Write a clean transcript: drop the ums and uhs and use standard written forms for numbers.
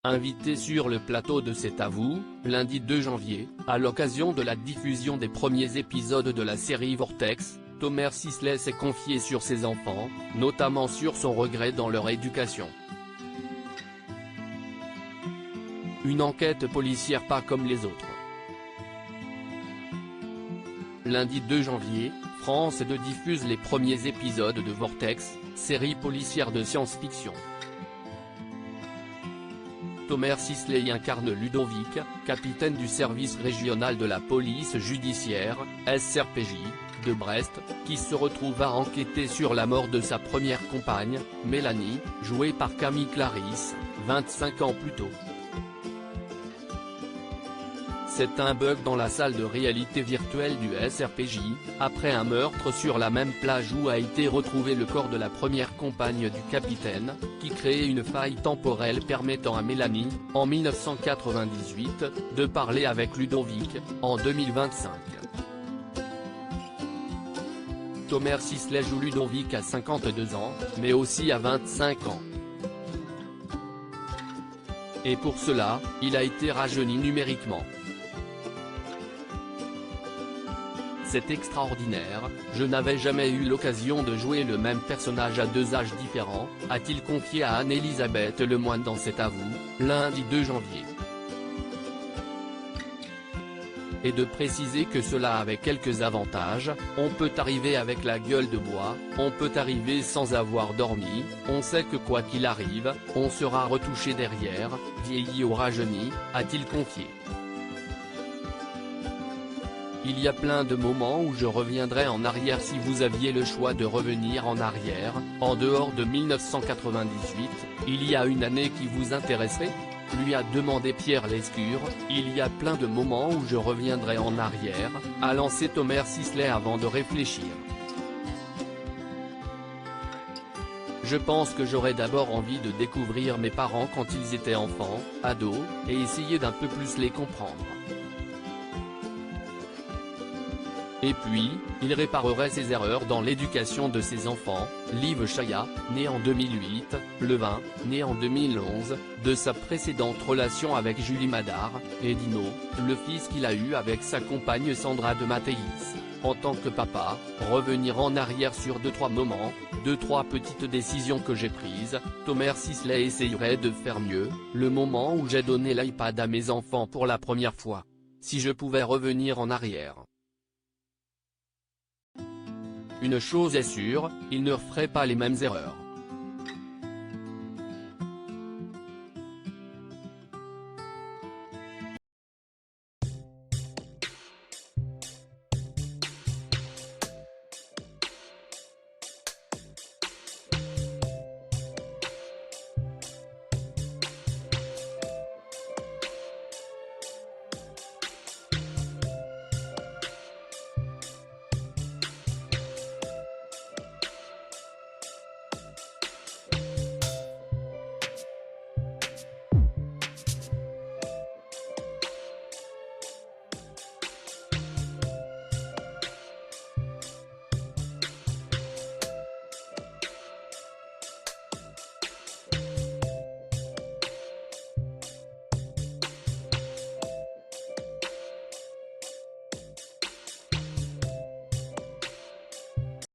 invité sur le plateau de C'est à vous, lundi 2 janvier, à l'occasion de la diffusion des premiers épisodes de la série Vortex, Thomas Sisley s'est confié sur ses enfants, notamment sur son regret dans leur éducation. Une enquête policière pas comme les autres. Lundi 2 janvier, France 2 diffuse les premiers épisodes de Vortex, série policière de science-fiction. Thomas Sisley y incarne Ludovic, capitaine du service régional de la police judiciaire, SRPJ, de Brest, qui se retrouve à enquêter sur la mort de sa première compagne, Mélanie, jouée par Camille Clarisse, 25 ans plus tôt. C'est un bug dans la salle de réalité virtuelle du SRPJ, après un meurtre sur la même plage où a été retrouvé le corps de la première compagne du capitaine, qui crée une faille temporelle permettant à Mélanie, en 1998, de parler avec Ludovic, en 2025. Thomas Sisley joue Ludovic à 52 ans, mais aussi à 25 ans. Et pour cela, il a été rajeuni numériquement. C'est extraordinaire, je n'avais jamais eu l'occasion de jouer le même personnage à deux âges différents, a-t-il confié à Anne-Elisabeth Lemoine dans C'est à vous, lundi 2 janvier. Et de préciser que cela avait quelques avantages, on peut arriver avec la gueule de bois, on peut arriver sans avoir dormi, on sait que quoi qu'il arrive, on sera retouché derrière, vieilli ou rajeuni, a-t-il confié. Il y a plein de moments où je reviendrai en arrière si vous aviez le choix de revenir en arrière, en dehors de 1998, il y a une année qui vous intéresserait ? Lui a demandé Pierre Lescure. Il y a plein de moments où je reviendrai en arrière, a lancé Thomas Sisley avant de réfléchir. Je pense que j'aurais d'abord envie de découvrir mes parents quand ils étaient enfants, ados, et essayer d'un peu plus les comprendre. Et puis, il réparerait ses erreurs dans l'éducation de ses enfants. Liv Chaya, né en 2008, Levin, né en 2011, de sa précédente relation avec Julie Madar, et Dino, le fils qu'il a eu avec sa compagne Sandra de Mathéis. En tant que papa, revenir en arrière sur 2-3 moments, 2-3 petites décisions que j'ai prises, Thomas Sisley essayerait de faire mieux, le moment où j'ai donné l'iPad à mes enfants pour la première fois. Si je pouvais revenir en arrière. Une chose est sûre, il ne referait pas les mêmes erreurs.